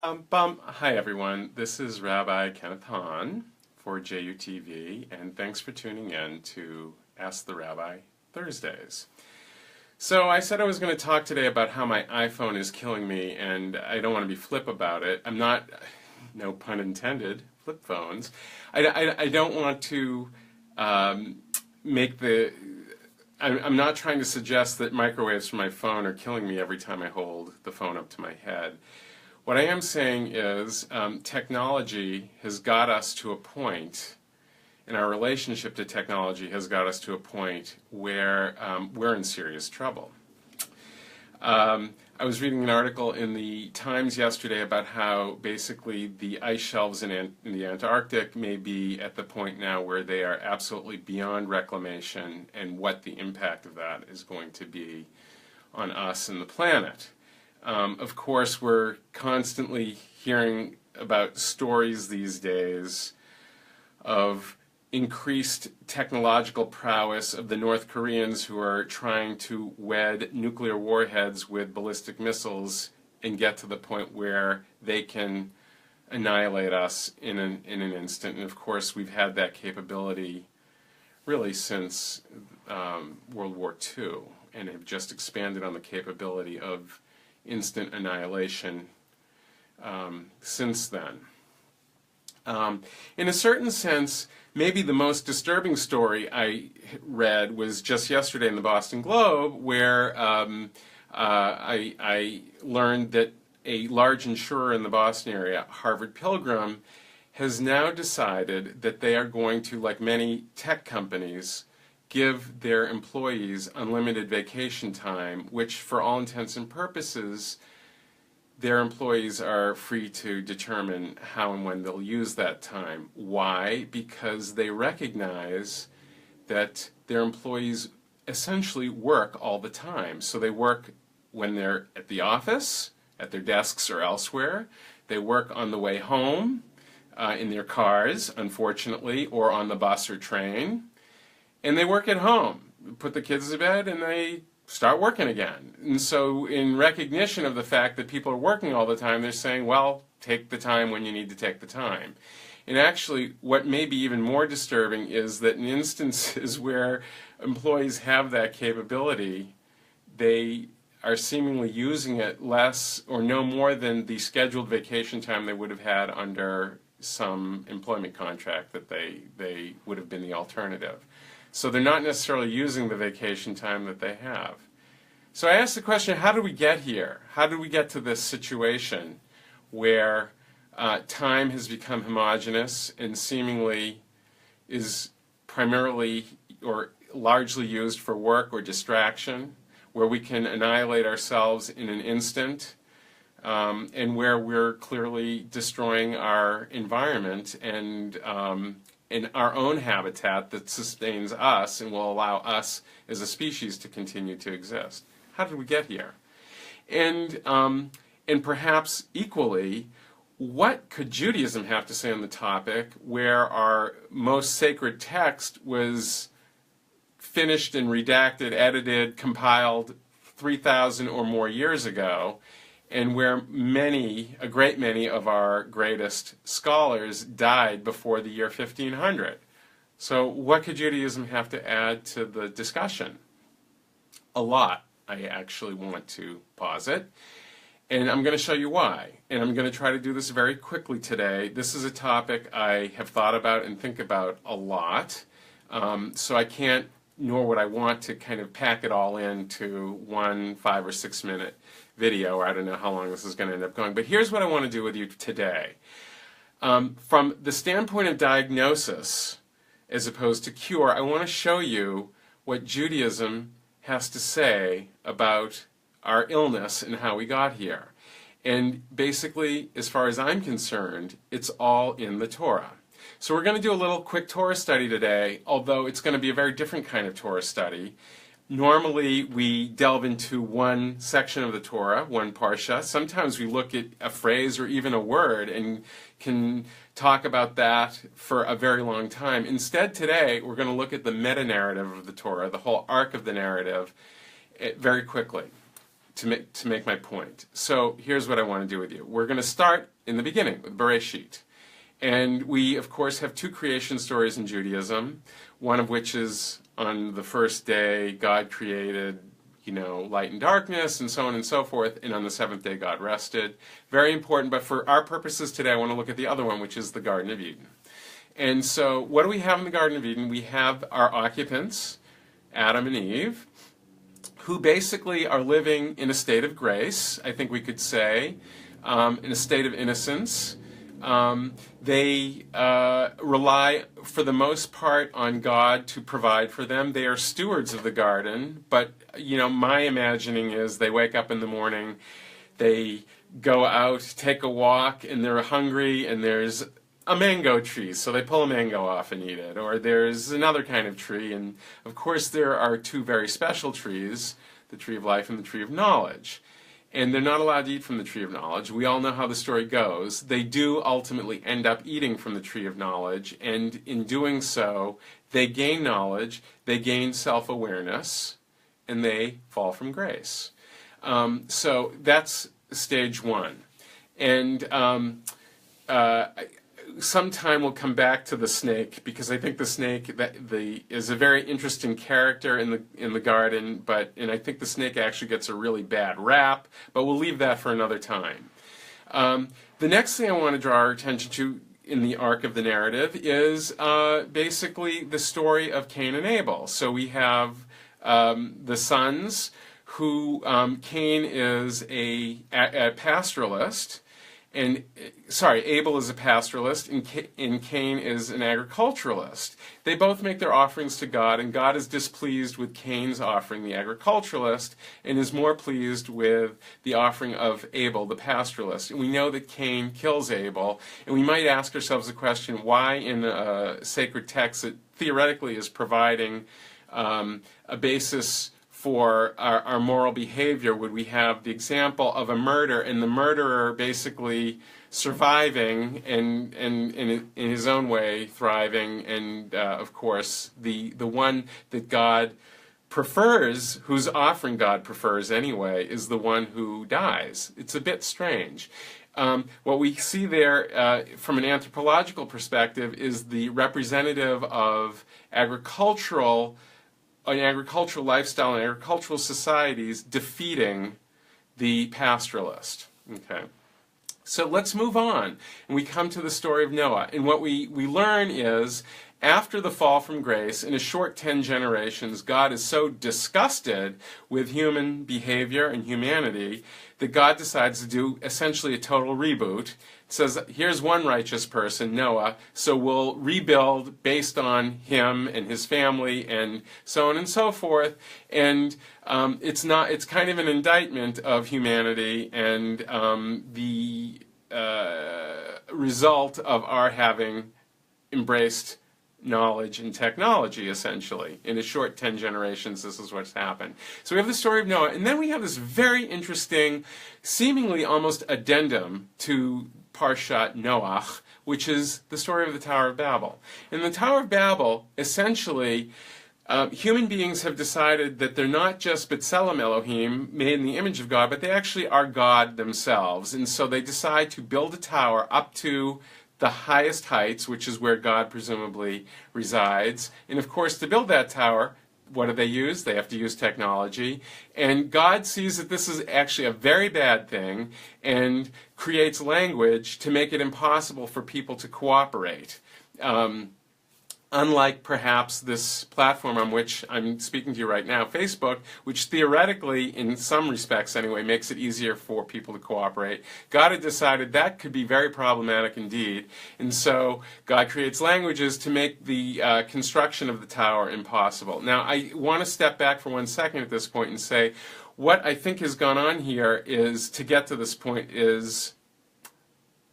Hi everyone, this is Rabbi Kenneth Hahn for JUTV, and thanks for tuning in to Ask the Rabbi Thursdays. So I said I was going to talk today about how my iPhone is killing me, and I don't want to be flip about it. I'm not, no pun intended, flip phones. I don't want to make the I'm not trying to suggest that microwaves from my phone are killing me every time I hold the phone up to my head. What I am saying is technology has got us to a point, and our relationship to technology has got us to a point where we're in serious trouble. I was reading an article in the Times yesterday about how basically the ice shelves in the Antarctic may be at the point now where they are absolutely beyond reclamation, and what the impact of that is going to be on us and the planet. Of course, we're constantly hearing about stories these days of increased technological prowess of the North Koreans who are trying to wed nuclear warheads with ballistic missiles and get to the point where they can annihilate us in an instant. And of course, we've had that capability really since World War II, and have just expanded on the capability of instant annihilation since then. In a certain sense, maybe the most disturbing story I read was just yesterday in the Boston Globe, where I learned that a large insurer in the Boston area, Harvard Pilgrim, has now decided that they are going to, like many tech companies, give their employees unlimited vacation time, which for all intents and purposes, their employees are free to determine how and when they'll use that time. Why? Because they recognize that their employees essentially work all the time. So they work when they're at the office, at their desks or elsewhere. They work on the way home, in their cars, unfortunately, or on the bus or train. And they work at home, put the kids to bed, and they start working again. And so in recognition of the fact that people are working all the time, they're saying, well, take the time when you need to take the time. And actually, what may be even more disturbing is that in instances where employees have that capability, they are seemingly using it less or no more than the scheduled vacation time they would have had under some employment contract that they would have been the alternative. So they're not necessarily using the vacation time that they have. So I asked the question, how did we get here? How did we get to this situation where time has become homogeneous and seemingly is primarily or largely used for work or distraction, where we can annihilate ourselves in an instant, and where we're clearly destroying our environment and in our own habitat that sustains us and will allow us as a species to continue to exist. How did we get here? And perhaps equally, what could Judaism have to say on the topic, where our most sacred text was finished and redacted, edited, compiled 3,000 or more years ago, and where a great many of our greatest scholars died before the year 1500. So what could Judaism have to add to the discussion? A lot, I actually want to posit. And I'm going to show you why. And I'm going to try to do this very quickly today. This is a topic I have thought about and think about a lot. So I can't, nor would I want to kind of pack it all into one 5 or 6 minute video, or I don't know how long this is going to end up going. But here's what I want to do with you today. From the standpoint of diagnosis, as opposed to cure, I want to show you what Judaism has to say about our illness and how we got here. And basically, as far as I'm concerned, it's all in the Torah. So we're going to do a little quick Torah study today, although it's going to be a very different kind of Torah study. Normally, we delve into one section of the Torah, one parsha. Sometimes we look at a phrase or even a word and can talk about that for a very long time. Instead, today, we're going to look at the meta-narrative of the Torah, the whole arc of the narrative, very quickly. to make my point. So here's what I want to do with you. We're going to start in the beginning with Bereshit. And we, of course, have two creation stories in Judaism, one of which is on the first day God created, light and darkness, and so on and so forth, and on the seventh day God rested. Very important, but for our purposes today, I want to look at the other one, which is the Garden of Eden. And so what do we have in the Garden of Eden? We have our occupants, Adam and Eve, who basically are living in a state of grace, I think we could say, in a state of innocence. They rely, for the most part, on God to provide for them. They are stewards of the garden, but, my imagining is they wake up in the morning, they go out, take a walk, and they're hungry, and there's a mango tree, so they pull a mango off and eat it. Or there's another kind of tree, and of course there are two very special trees, the tree of life and the tree of knowledge. And they're not allowed to eat from the tree of knowledge. We all know how the story goes. They do ultimately end up eating from the tree of knowledge, and in doing so, they gain knowledge, they gain self-awareness, and they fall from grace. So that's stage one. And sometime we'll come back to the snake, because I think the snake is a very interesting character in the garden, and I think the snake actually gets a really bad rap, but we'll leave that for another time. The next thing I want to draw our attention to in the arc of the narrative is basically the story of Cain and Abel. So we have the sons who, Cain is a pastoralist, and Abel is a pastoralist, and Cain is an agriculturalist. They both make their offerings to God, and God is displeased with Cain's offering, the agriculturalist, and is more pleased with the offering of Abel, the pastoralist. And we know that Cain kills Abel, and we might ask ourselves the question, why in a sacred text that theoretically is providing a basis for our moral behavior would we have the example of a murder and the murderer basically surviving and in his own way thriving, and of course the one that God prefers, whose offering God prefers anyway, is the one who dies. It's a bit strange. What we see there from an anthropological perspective is the representative of an agricultural lifestyle and agricultural societies defeating the pastoralist. Okay. So let's move on, and we come to the story of Noah. And what we learn is, after the fall from grace, in a short 10 generations, God is so disgusted with human behavior and humanity that God decides to do essentially a total reboot. It says, here's one righteous person, Noah, so we'll rebuild based on him and his family and so on and so forth. And it's kind of an indictment of humanity and the result of our having embraced knowledge and technology, essentially. In a short 10 generations, this is what's happened. So we have the story of Noah, and then we have this very interesting, seemingly almost addendum to Parshat Noach, which is the story of the Tower of Babel. In the Tower of Babel, essentially, human beings have decided that they're not just B'Tselem Elohim, made in the image of God, but they actually are God themselves. And so they decide to build a tower up to the highest heights, which is where God presumably resides. And of course, to build that tower, what do they use? They have to use technology. And God sees that this is actually a very bad thing and creates language to make it impossible for people to cooperate. Unlike perhaps this platform on which I'm speaking to you right now, Facebook, which theoretically, in some respects anyway, makes it easier for people to cooperate, God had decided that could be very problematic indeed. And so God creates languages to make the construction of the tower impossible. Now, I want to step back for 1 second at this point and say, what I think has gone on here is, to get to this point, is,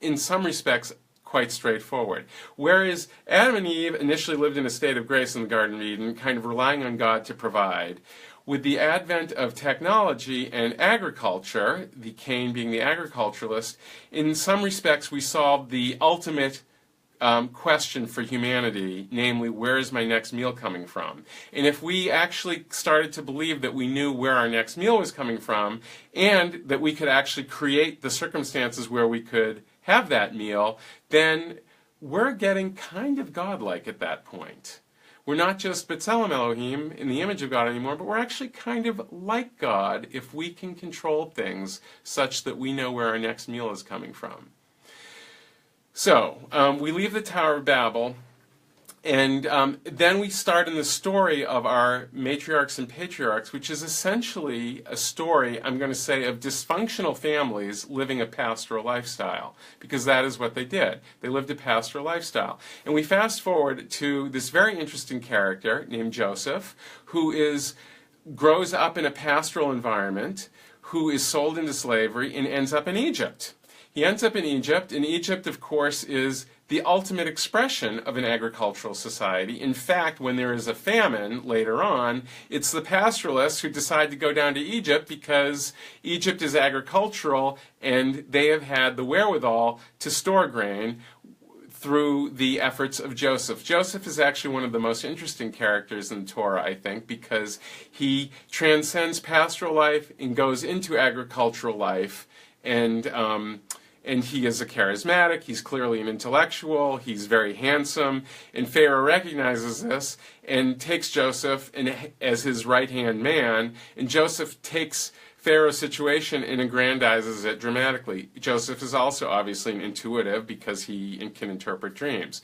in some respects, quite straightforward. Whereas Adam and Eve initially lived in a state of grace in the Garden of Eden, kind of relying on God to provide, with the advent of technology and agriculture, the Cain being the agriculturalist, in some respects we solved the ultimate question for humanity, namely, where is my next meal coming from? And if we actually started to believe that we knew where our next meal was coming from, and that we could actually create the circumstances where we could have that meal, then we're getting kind of godlike at that point. We're not just B'Tselem Elohim, in the image of God anymore, but we're actually kind of like God if we can control things such that we know where our next meal is coming from. So, we leave the Tower of Babel, and then we start in the story of our matriarchs and patriarchs, which is essentially a story, I'm going to say, of dysfunctional families living a pastoral lifestyle, because that is what they did. They lived a pastoral lifestyle. And we fast forward to this very interesting character named Joseph, who grows up in a pastoral environment, who is sold into slavery and ends up in Egypt. He ends up in Egypt, and Egypt, of course, is the ultimate expression of an agricultural society. In fact, when there is a famine later on, it's the pastoralists who decide to go down to Egypt because Egypt is agricultural and they have had the wherewithal to store grain through the efforts of Joseph. Joseph is actually one of the most interesting characters in the Torah, I think, because he transcends pastoral life and goes into agricultural life, and he is a charismatic, he's clearly an intellectual, he's very handsome, and Pharaoh recognizes this and takes Joseph as his right-hand man, and Joseph takes Pharaoh's situation and aggrandizes it dramatically. Joseph is also obviously an intuitive because he can interpret dreams.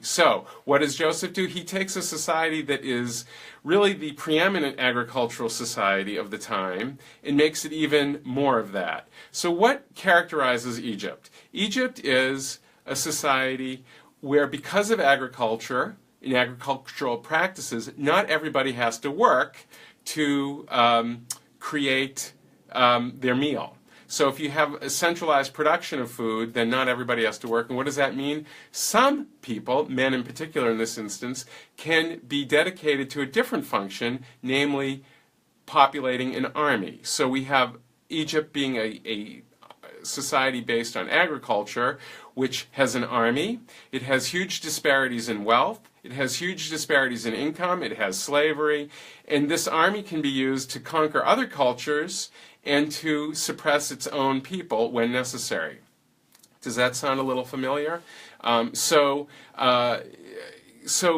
So, what does Joseph do? He takes a society that is really the preeminent agricultural society of the time and makes it even more of that. So what characterizes Egypt? Egypt is a society where, because of agriculture and agricultural practices, not everybody has to work to create their meal. So if you have a centralized production of food, then not everybody has to work. And what does that mean? Some people, men in particular in this instance, can be dedicated to a different function, namely populating an army. So we have Egypt being a society based on agriculture, which has an army. It has huge disparities in wealth. It has huge disparities in income. It has slavery. And this army can be used to conquer other cultures and to suppress its own people when necessary. Does that sound a little familiar? So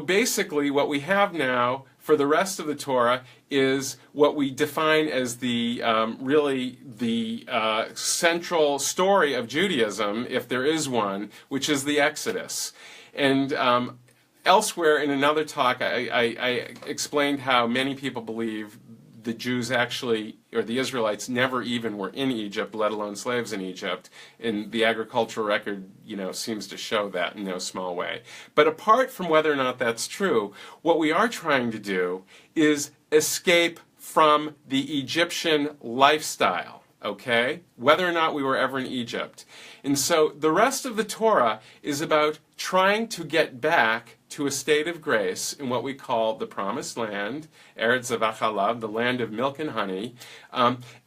basically what we have now for the rest of the Torah is what we define as the central story of Judaism, if there is one, which is the Exodus. And elsewhere in another talk, I explained how many people believe the Jews actually, or the Israelites, never even were in Egypt, let alone slaves in Egypt. And the agricultural record, seems to show that in no small way. But apart from whether or not that's true, what we are trying to do is escape from the Egyptian lifestyle, okay? Whether or not we were ever in Egypt. And so the rest of the Torah is about trying to get back to a state of grace in what we call the Promised Land, Eretz Zavachalav, the land of milk and honey,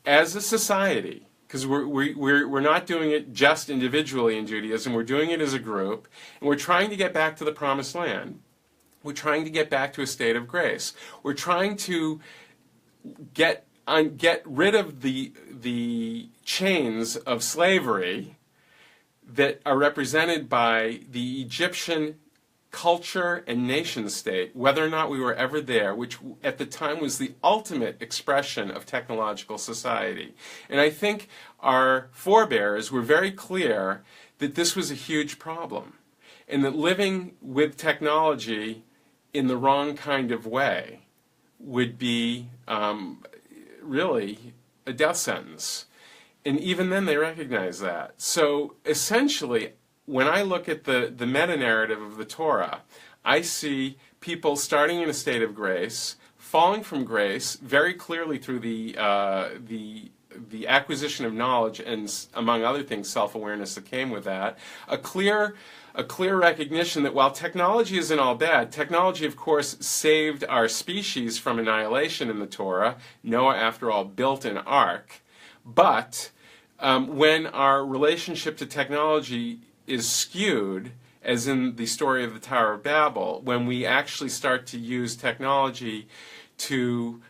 as a society. Because we're not doing it just individually in Judaism, we're doing it as a group, and we're trying to get back to the Promised Land. We're trying to get back to a state of grace. We're trying to get rid of the chains of slavery that are represented by the Egyptian culture and nation state, whether or not we were ever there, which at the time was the ultimate expression of technological society. And I think our forebears were very clear that this was a huge problem, and that living with technology in the wrong kind of way would be really a death sentence. And even then they recognize that. So essentially, when I look at the meta-narrative of the Torah, I see people starting in a state of grace, falling from grace very clearly through the acquisition of knowledge and, among other things, self-awareness that came with that. A clear recognition that while technology isn't all bad, technology, of course, saved our species from annihilation in the Torah. Noah, after all, built an ark. But when our relationship to technology is skewed as in the story of the Tower of Babel, when we actually start to use technology to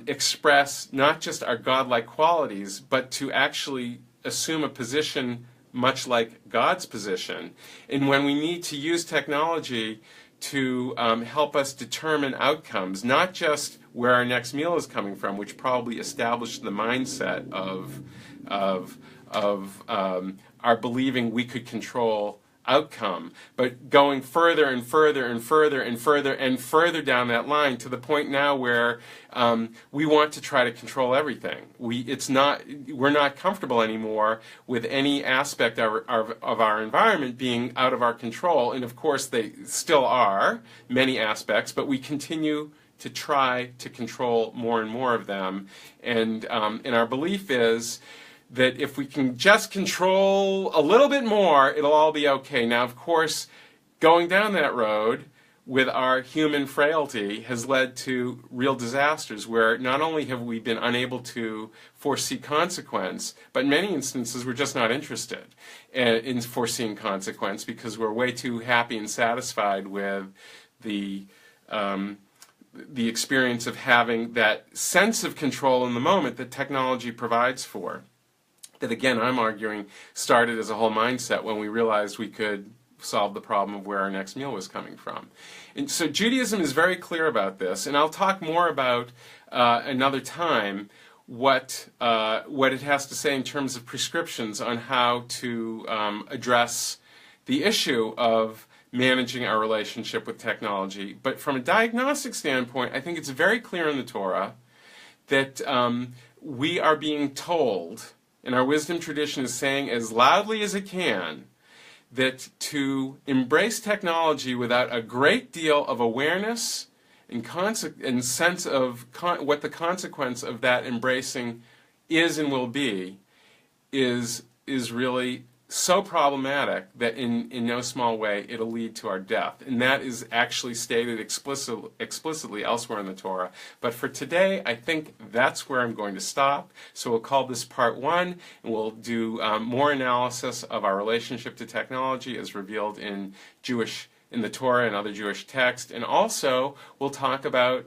express not just our godlike qualities, but to actually assume a position much like God's position. And when we need to use technology to help us determine outcomes, not just where our next meal is coming from, which probably established the mindset of our believing we could control outcome, but going further and further and further and further and further down that line to the point now where we want to try to control everything. We're not comfortable anymore with any aspect of our environment being out of our control, and of course they still are, many aspects, but we continue to try to control more and more of them, and our belief is that if we can just control a little bit more, it'll all be okay. Now, of course, going down that road with our human frailty has led to real disasters where not only have we been unable to foresee consequence, but in many instances we're just not interested in foreseeing consequence because we're way too happy and satisfied with the experience of having that sense of control in the moment that technology provides for. That, again, I'm arguing, started as a whole mindset when we realized we could solve the problem of where our next meal was coming from. And so Judaism is very clear about this, and I'll talk more about another time what it has to say in terms of prescriptions on how to address the issue of managing our relationship with technology. But from a diagnostic standpoint, I think it's very clear in the Torah that we are being told, and our wisdom tradition is saying as loudly as it can, that to embrace technology without a great deal of awareness and sense of what the consequence of that embracing is and will be is really so problematic that in no small way it'll lead to our death. And that is actually stated explicitly elsewhere in the Torah. But for today, I think that's where I'm going to stop. So we'll call this part 1, and we'll do more analysis of our relationship to technology as revealed in the Torah and other Jewish texts. And also, we'll talk about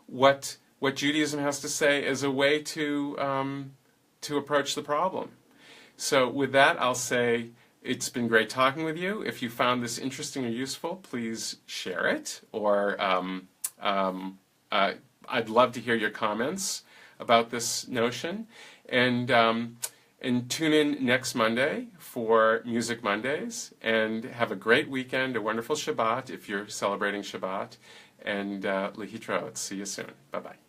what Judaism has to say as a way to approach the problem. So with that, I'll say it's been great talking with you. If you found this interesting or useful, please share it. Or I'd love to hear your comments about this notion. And tune in next Monday for Music Mondays. And have a great weekend, a wonderful Shabbat if you're celebrating Shabbat. And lihitraot. See you soon. Bye-bye.